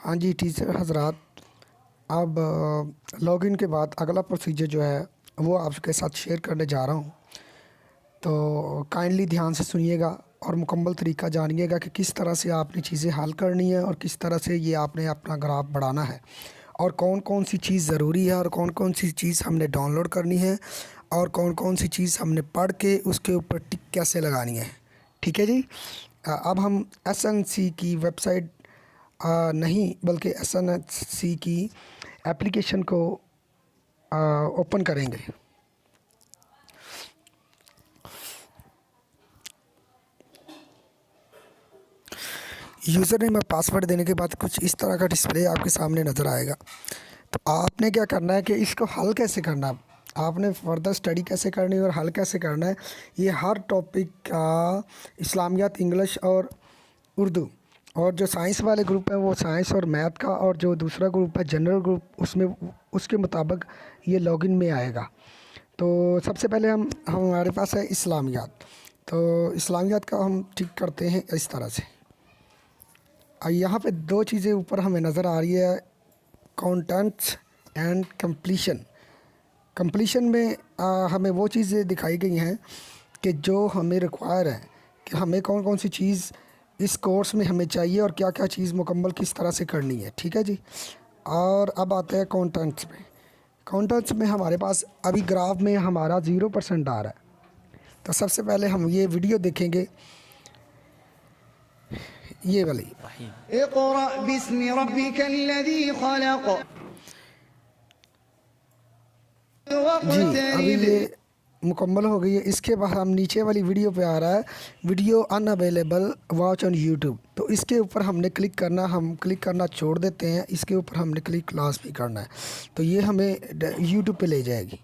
हाँ जी टीचर हजरात, अब लॉगिन के बाद अगला प्रोसीजर जो है वो आपके साथ शेयर करने जा रहा हूँ। तो काइंडली ध्यान से सुनिएगा और मुकम्मल तरीका जानिएगा कि किस तरह से आपने चीज़ें हल करनी है और किस तरह से ये आपने अपना ग्राफ बढ़ाना है और कौन कौन सी चीज़ ज़रूरी है और कौन कौन सी चीज़ हमने डाउनलोड करनी है और कौन कौन सी चीज़ हमने पढ़ के उसके ऊपर टिक कैसे लगानी है। ठीक है जी। अब हम एसएनसी की वेबसाइट नहीं बल्कि एसएनसी की एप्लीकेशन को ओपन करेंगे। यूज़र नेम और पासवर्ड देने के बाद कुछ इस तरह का डिस्प्ले आपके सामने नज़र आएगा। तो आपने क्या करना है कि इसको हल कैसे करना है, आपने फर्दर स्टडी कैसे करनी है और हल कैसे करना है, ये हर टॉपिक का इस्लामियात, इंग्लिश और उर्दू, और जो साइंस वाले ग्रुप है वो साइंस और मैथ का, और जो दूसरा ग्रुप है जनरल ग्रुप उसमें उसके मुताबिक ये लॉगिन में आएगा। तो सबसे पहले हमारे पास है इस्लामियात। तो इस्लामियात का हम ठीक करते हैं इस तरह से। यहाँ पे दो चीज़ें ऊपर हमें नज़र आ रही है, कंटेंट्स एंड कंप्लीशन। कंप्लीशन में हमें वो चीज़ें दिखाई गई हैं कि जो हमें रिक्वायर है कि हमें कौन कौन सी चीज़ इस कोर्स में हमें चाहिए और क्या क्या चीज़ मुकम्मल किस तरह से करनी है। ठीक है जी। और अब आते हैं कंटेंट्स में। कंटेंट्स में हमारे पास अभी ग्राफ में हमारा 0% आ रहा है। तो सबसे पहले हम ये वीडियो देखेंगे, ये वाली। इक़रा बिस्मि रब्बिकल्लज़ी खलक़ जी अभी वक़्तरिब। ये मुकम्मल हो गई है। इसके बाद हम नीचे वाली वीडियो पे आ रहा है, video unavailable watch on YouTube. तो इसके ऊपर हमने क्लिक करना, हम क्लिक करना छोड़ देते हैं, इसके ऊपर हमने क्लिक लास्ट भी करना है। तो ये हमें यूट्यूब पे ले जाएगी।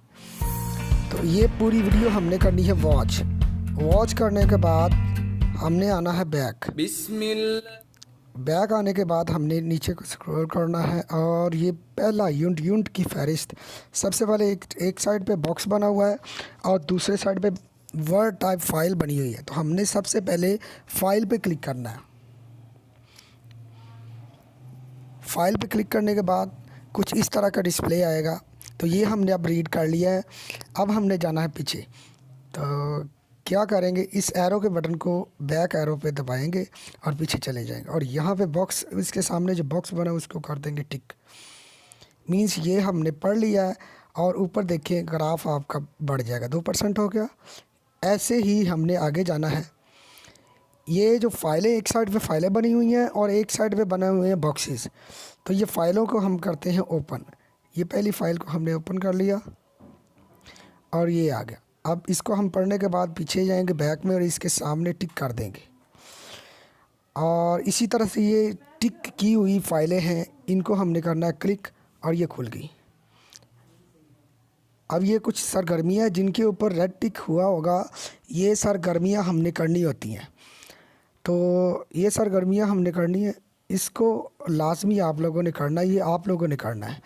तो ये पूरी वीडियो हमने करनी है वॉच। वॉच करने के बाद हमने आना है बैक। बैक आने के बाद हमने नीचे को स्क्रॉल करना है और ये पहला यूंट की फहरिस्त। सबसे पहले एक साइड पे बॉक्स बना हुआ है और दूसरे साइड पे वर्ड टाइप फाइल बनी हुई है। तो हमने सबसे पहले फाइल पे क्लिक करना है। फाइल पे क्लिक करने के बाद कुछ इस तरह का डिस्प्ले आएगा। तो ये हमने अब रीड कर लिया है। अब हमने जाना है पीछे। तो क्या करेंगे, इस एरो के बटन को बैक एरो पे दबाएंगे और पीछे चले जाएंगे और यहाँ पे बॉक्स, इसके सामने जो बॉक्स बना है उसको कर देंगे टिक। मींस ये हमने पढ़ लिया है और ऊपर देखिए ग्राफ आपका बढ़ जाएगा, 2% हो गया। ऐसे ही हमने आगे जाना है। ये जो फाइलें, एक साइड पे फाइलें बनी हुई हैं और एक साइड पे बने हुए हैं बॉक्सेस। तो ये फ़ाइलों को हम करते हैं ओपन। ये पहली फ़ाइल को हमने ओपन कर लिया और ये आ गया। अब इसको हम पढ़ने के बाद पीछे जाएंगे बैक में और इसके सामने टिक कर देंगे। और इसी तरह से ये टिक की हुई फाइलें हैं, इनको हमने करना है क्लिक और ये खुल गई। अब ये कुछ सरगर्मियाँ जिनके ऊपर रेड टिक हुआ होगा, ये सरगर्मियाँ हमने करनी होती हैं। तो ये सरगर्मियाँ हमने करनी है, इसको लाजमी आप लोगों ने करना है, ये आप लोगों ने करना है।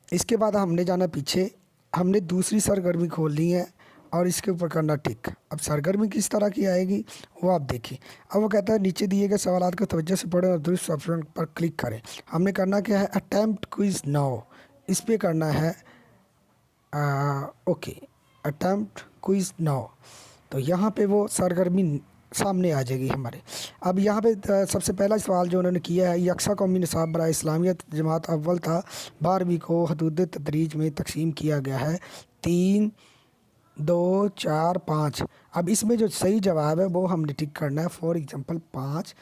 इसके बाद हमने जाना पीछे, हमने दूसरी सरगर्मी खोलनी है और इसके ऊपर करना टिक। अब सरगर्मी किस तरह की आएगी वो आप देखिए। अब वो कहता है नीचे दिए गए सवालात को तवज्जो से पढ़ें और दुरुस्त ऑप्शन पर क्लिक करें। हमने करना क्या है, अटैम्प्ट क्विज नाउ, इस पर करना है ओके, अटैम्प्ट क्विज नाउ। तो यहाँ पे वो सरगर्मी सामने आ जाएगी हमारे। अब यहाँ पे सबसे पहला सवाल जो उन्होंने किया है, यकसा कौमी निसाब बराए इस्लामियत जमात अव्वल था 12वीं को हदूद तदरीज में तकसीम किया गया है 3, 2, 4, 5। अब इसमें जो सही जवाब है वो हमने टिक करना है। फॉर एग्ज़ाम्पल 5,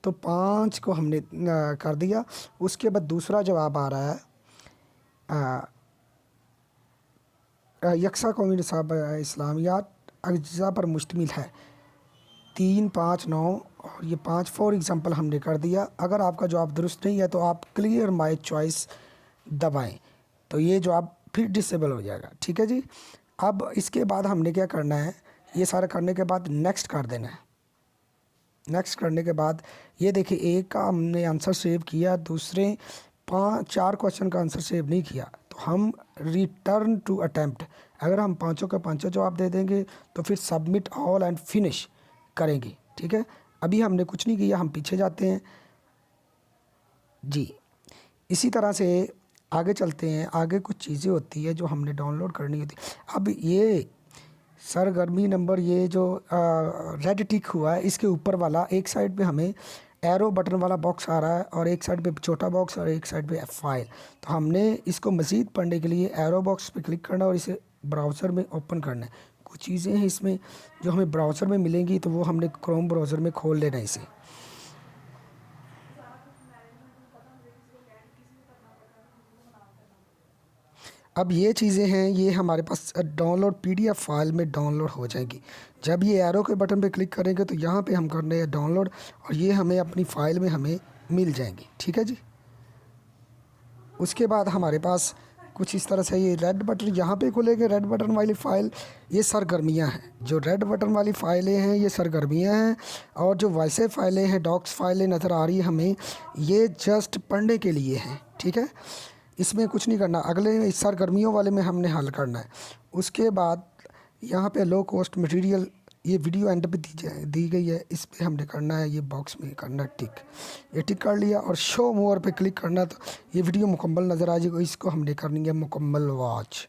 तो 5 को हमने कर दिया। उसके बाद दूसरा जवाब आ रहा है यकसा कौमी निसाब इस्लामियात अज्जा पर मुश्तमिल है 3, 5, 9 और ये 5। फॉर एग्ज़ाम्पल हमने कर दिया। अगर आपका जवाब दुरुस्त नहीं है तो आप क्लियर माय चॉइस दबाएं, तो ये जवाब फिर डिसेबल हो जाएगा। ठीक है जी। अब इसके बाद हमने क्या करना है, ये सारा करने के बाद नेक्स्ट कर देना है। नेक्स्ट करने के बाद ये देखिए, एक का हमने आंसर सेव किया, दूसरे 4 क्वेश्चन का आंसर सेव नहीं किया। तो हम रिटर्न टू अटैम्प्ट, अगर हम पाँचों का पाँचों जवाब दे देंगे तो फिर सबमिट ऑल एंड फिनिश करेंगे। ठीक है। अभी हमने कुछ नहीं किया, हम पीछे जाते हैं। जी, इसी तरह से आगे चलते हैं। आगे कुछ चीज़ें होती है जो हमने डाउनलोड करनी होती है। अब ये सरगर्मी नंबर ये जो रेड टिक हुआ है इसके ऊपर वाला एक साइड पे हमें एरो बटन वाला बॉक्स आ रहा है और एक साइड पे छोटा बॉक्स और एक साइड पे फाइल। तो हमने इसको मज़ीद पढ़ने के लिए एरो बॉक्स पे क्लिक करना और इसे ब्राउज़र में ओपन करना है। कुछ चीज़ें हैं इसमें जो हमें ब्राउज़र में मिलेंगी तो वो हमने क्रोम ब्राउज़र में खोल लेना है इसे। अब ये चीज़ें हैं ये हमारे पास डाउनलोड पीडीएफ फाइल में डाउनलोड हो जाएंगी। जब ये एरो के बटन पे क्लिक करेंगे तो यहाँ पे हम करने हैं डाउनलोड और ये हमें अपनी फ़ाइल में हमें मिल जाएंगी। ठीक है जी। उसके बाद हमारे पास कुछ इस तरह से ये रेड बटन यहाँ पे खुलेंगे। रेड बटन वाली फ़ाइल ये सरगर्मियाँ हैं। जो रेड बटन वाली फ़ाइलें हैं ये सरगर्मियाँ हैं और जो वैसे फ़ाइलें हैं डॉक्स फाइलें नज़र आ रही है हमें ये जस्ट पढ़ने के लिए हैं। ठीक है, इसमें कुछ नहीं करना। अगले सरगर्मियों वाले में हमने हल करना है। उसके बाद यहाँ पे लो कॉस्ट मटेरियल ये वीडियो एंड पे दी गई है, इस पे हमने करना है ये बॉक्स में करना है टिक। ये टिक कर लिया और शो मोर पे क्लिक करना तो ये वीडियो मुकम्मल नज़र आ जाएगी। इसको हमने करनी है मुकम्मल वॉच।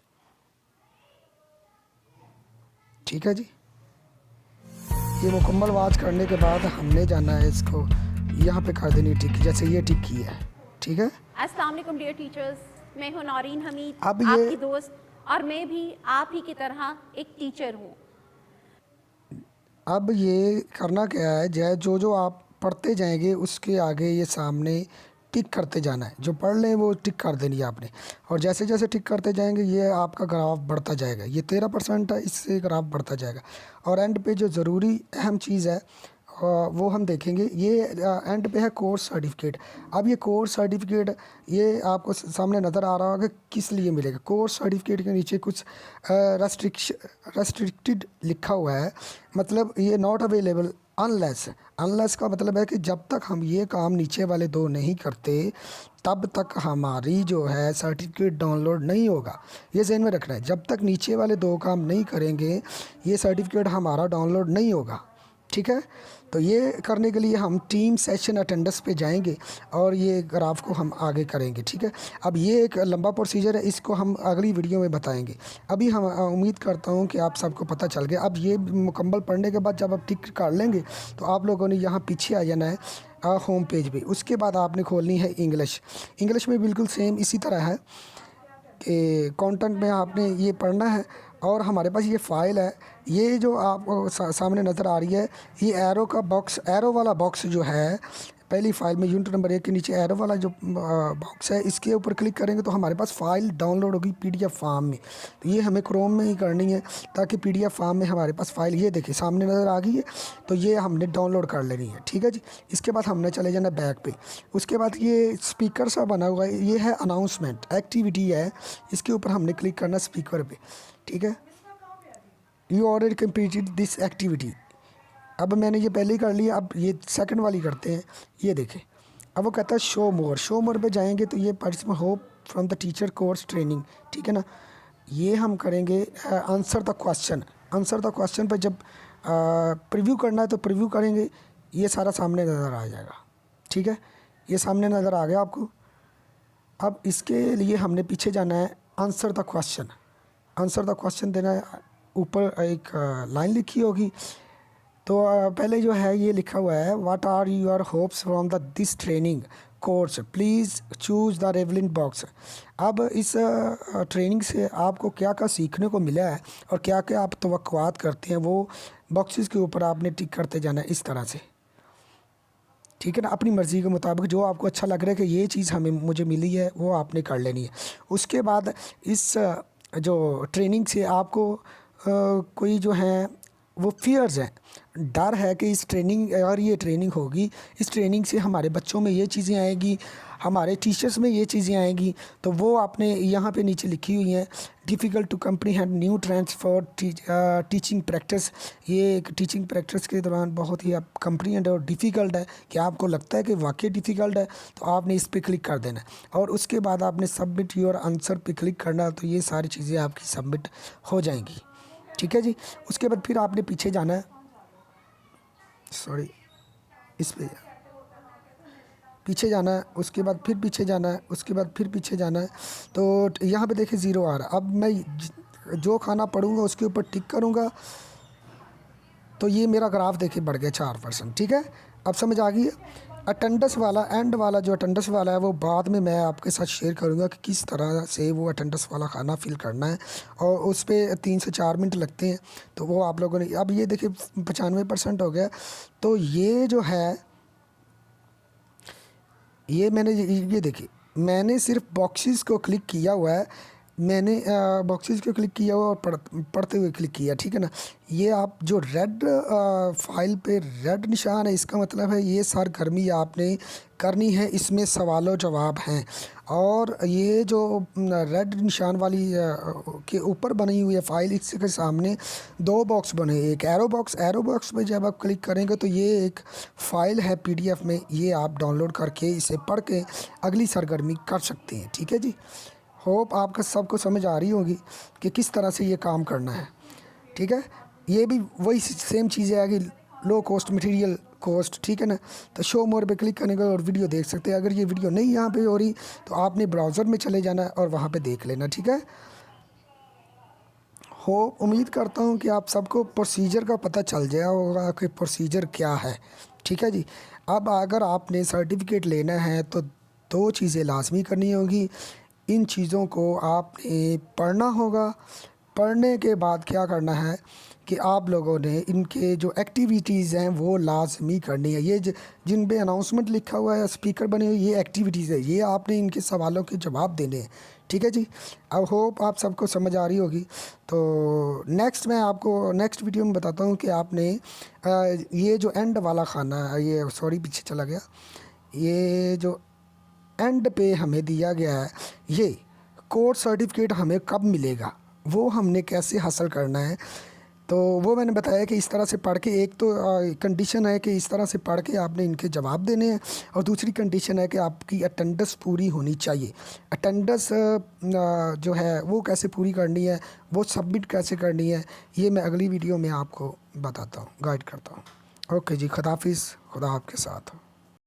ठीक है जी। ये मुकम्मल वॉच करने के बाद हमने जाना है इसको यहाँ पे कर देनी टिक, जैसे ये टिक की है। ठीक है। अस्सलाम वालेकुम डियर टीचर्स, मैं हूं नौरीन हमीद, अब ये आपकी दोस्त, और मैं भी आप ही की तरह एक टीचर हूं। अब ये करना क्या है, जो जो आप पढ़ते जाएंगे उसके आगे ये सामने टिक करते जाना है। जो पढ़ लें वो टिक कर देनी है आपने और जैसे जैसे टिक करते जाएंगे ये आपका ग्राफ बढ़ता जाएगा। ये 13% है, इससे ग्राफ बढ़ता जाएगा। और एंड पे जो ज़रूरी अहम चीज़ है वो हम देखेंगे। ये एंड पे है कोर्स सर्टिफिकेट। अब ये कोर्स सर्टिफिकेट ये आपको सामने नज़र आ रहा होगा कि किस लिए मिलेगा। कोर्स सर्टिफिकेट के नीचे कुछ रेस्ट्रिक्टेड लिखा हुआ है, मतलब ये नॉट अवेलेबल अनलेस। अनलेस का मतलब है कि जब तक हम ये काम नीचे वाले दो नहीं करते तब तक हमारी जो है सर्टिफिकेट डाउनलोड नहीं होगा। ये ज़हन में रखना है, जब तक नीचे वाले दो काम नहीं करेंगे ये सर्टिफिकेट हमारा डाउनलोड नहीं होगा। ठीक है, तो ये करने के लिए हम टीम सेशन अटेंडेंस पे जाएंगे और ये ग्राफ को हम आगे करेंगे। ठीक है, अब ये एक लंबा प्रोसीजर है, इसको हम अगली वीडियो में बताएंगे। अभी हम उम्मीद करता हूँ कि आप सबको पता चल गया। अब ये मुकम्मल पढ़ने के बाद जब आप टिक कर लेंगे तो आप लोगों ने यहाँ पीछे आ जाना है होम पेज पे। उसके बाद आपने खोलनी है इंग्लिश। इंग्लिश में बिल्कुल सेम इसी तरह है कि कंटेंट में आपने ये पढ़ना है और हमारे पास ये फ़ाइल है। ये जो आपको सामने नज़र आ रही है ये एरो का बॉक्स, एरो वाला बॉक्स जो है पहली फ़ाइल में यूनिट नंबर 1 के नीचे एरो वाला जो बॉक्स है इसके ऊपर क्लिक करेंगे तो हमारे पास फ़ाइल डाउनलोड होगी पीडीएफ फॉर्म में। तो ये हमें क्रोम में ही करनी है ताकि पीडीएफ फॉर्म में हमारे पास फ़ाइल ये देखिए सामने नज़र आ गई है। तो ये हमने डाउनलोड कर लेनी है। ठीक है जी। इसके बाद हमने चले जाना बैक पे। उसके बाद ये स्पीकर सा बना हुआ है, ये है अनाउंसमेंट एक्टिविटी है, इसके ऊपर हमने क्लिक करना स्पीकर पे। ठीक है, you already completed this activity. अब मैंने ये पहले ही कर लिया, अब ये सेकंड वाली करते हैं। ये देखें, अब वो कहता है शो मोर। शो मोर पे जाएंगे तो ये participant hope from the teacher course training. ठीक है ना, ये हम करेंगे answer the question. Answer the question पे जब प्रीव्यू करना है तो प्रीव्यू करेंगे, ये सारा सामने नज़र आ जाएगा। ठीक है, ये सामने नज़र आ गया आपको। अब इसके लिए हमने पीछे जाना है answer the question. Answer the question देना है, ऊपर एक लाइन लिखी होगी। तो पहले जो है ये लिखा हुआ है what are your hopes from the this training course, please choose the relevant box. अब इस ट्रेनिंग से आपको क्या क्या सीखने को मिला है और क्या क्या आप तवक्कुआत करते हैं वो बॉक्सेस के ऊपर आपने टिक करते जाना है इस तरह से। ठीक है ना, अपनी मर्ज़ी के मुताबिक जो आपको अच्छा लग रहा है कि ये चीज़ मुझे मिली है वो आपने कर लेनी है। उसके बाद इस जो ट्रेनिंग से आपको कोई जो है वो फियर्स हैं, डर है कि इस ट्रेनिंग और ये ट्रेनिंग होगी, इस ट्रेनिंग से हमारे बच्चों में ये चीज़ें आएंगी, हमारे टीचर्स में ये चीज़ें आएंगी। तो वो आपने यहाँ पे नीचे लिखी हुई हैं। Difficult to comprehend new trends for teaching practice. ये एक टीचिंग प्रैक्टिस के दौरान बहुत ही आप कंप्रीहेंड और डिफ़िकल्ट है कि आपको लगता है कि वाकई डिफ़िकल्ट है तो आपने इस पर क्लिक कर देना है और उसके बाद आपने सबमिट योर आंसर पे क्लिक करना। तो ये सारी चीज़ें आपकी सबमिट हो जाएंगी। ठीक है जी। उसके बाद फिर आपने पीछे जाना है, सॉरी इस पे पीछे जाना है, उसके बाद फिर पीछे जाना है, उसके बाद फिर पीछे जाना है। तो यहाँ पे देखिए 0 आ रहा है। अब मैं जो खाना पढ़ूँगा उसके ऊपर टिक करूँगा तो ये मेरा ग्राफ देखिए बढ़ गया 4%। ठीक है, अब समझ आ गई। अटेंडेंस वाला, एंड वाला जो अटेंडेंस वाला है वो बाद में मैं आपके साथ शेयर करूंगा कि किस तरह से वो अटेंडेंस वाला खाना फिल करना है, और उस पर 3 से 4 मिनट लगते हैं। तो वो आप लोगों ने, अब ये देखिए 95% हो गया। तो ये जो है, ये मैंने ये देखिए, मैंने सिर्फ बॉक्सेस को क्लिक किया हुआ है, मैंने बॉक्सेस को क्लिक किया हुआ और पढ़ते हुए क्लिक किया। ठीक है ना, ये आप जो रेड फाइल पे रेड निशान है, इसका मतलब है ये सरगर्मी आपने करनी है, इसमें सवालों जवाब हैं। और ये जो रेड निशान वाली के ऊपर बनी हुई है फाइल, इसके सामने 2 बॉक्स बने, एक एरो बॉक्स पे जब आप क्लिक करेंगे तो ये एक फ़ाइल है PDF में, ये आप डाउनलोड करके इसे पढ़ के अगली सरगर्मी कर सकते हैं। ठीक है जी, होप आपका सबको समझ आ रही होगी कि किस तरह से ये काम करना है। ठीक है, ये भी वही सेम चीज़ है कि लो कॉस्ट मटेरियल कॉस्ट। ठीक है ना, तो शो मोर पे क्लिक करने का और वीडियो देख सकते हैं। अगर ये वीडियो नहीं यहाँ पे हो रही तो आपने ब्राउज़र में चले जाना है और वहाँ पे देख लेना। ठीक है, उम्मीद करता हूँ कि आप सबको प्रोसीजर का पता चल गया होगा कि प्रोसीजर क्या है। ठीक है जी, अब अगर आपने सर्टिफिकेट लेना है तो 2 चीज़ें लाजमी करनी होगी। इन चीज़ों को आपने पढ़ना होगा। पढ़ने के बाद क्या करना है कि आप लोगों ने इनके जो एक्टिविटीज़ हैं वो लाजमी करनी है। ये जिन पे अनाउंसमेंट लिखा हुआ है, स्पीकर बने हुए, ये एक्टिविटीज़ है, ये आपने इनके सवालों के जवाब देने हैं। ठीक है जी, अब होप आप सबको समझ आ रही होगी। तो नेक्स्ट मैं आपको नेक्स्ट वीडियो में बताता हूँ कि आपने ये जो एंड वाला खाना है, ये सॉरी पीछे चला गया, ये जो एंड पे हमें दिया गया है, ये कोर्स सर्टिफिकेट हमें कब मिलेगा, वो हमने कैसे हासिल करना है। तो वो मैंने बताया कि इस तरह से पढ़ के, एक तो कंडीशन है कि इस तरह से पढ़ के आपने इनके जवाब देने हैं, और दूसरी कंडीशन है कि आपकी अटेंडेंस पूरी होनी चाहिए। अटेंडेंस जो है वो कैसे पूरी करनी है, वो सबमिट कैसे करनी है, ये मैं अगली वीडियो में आपको बताता हूँ, गाइड करता हूँ। ओके जी, खुदा हाफिज़, खुदा आपके साथ हो।